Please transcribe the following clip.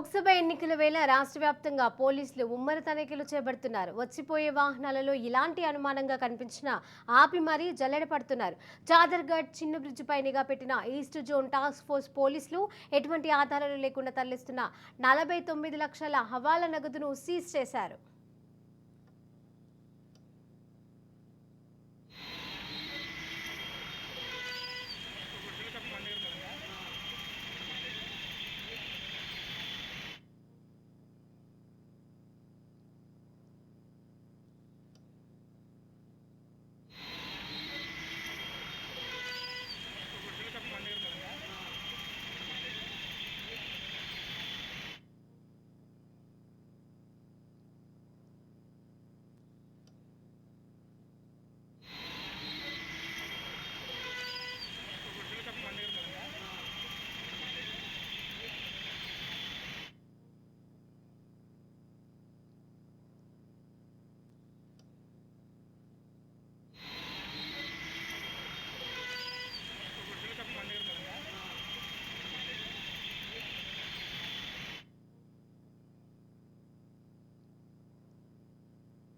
లోక్సభ ఎన్నికల వేళ రాష్ట్ర వ్యాప్తంగా పోలీసులు ముమ్మర తనిఖీలు చేపడుతున్నారు. వచ్చిపోయే వాహనాలలో ఇలాంటి అనుమానంగా కనిపించినా ఆపి మరీ జల్లెడ పడుతున్నారు. చాదర్ఘట్ చిన్న బ్రిడ్జిపై నిఘా పెట్టిన ఈస్ట్ జోన్ టాస్క్ ఫోర్స్ పోలీసులు ఎటువంటి ఆధారాలు లేకుండా తరలిస్తున్న 49 లక్షల హవాలా నగదును సీజ్ చేశారు.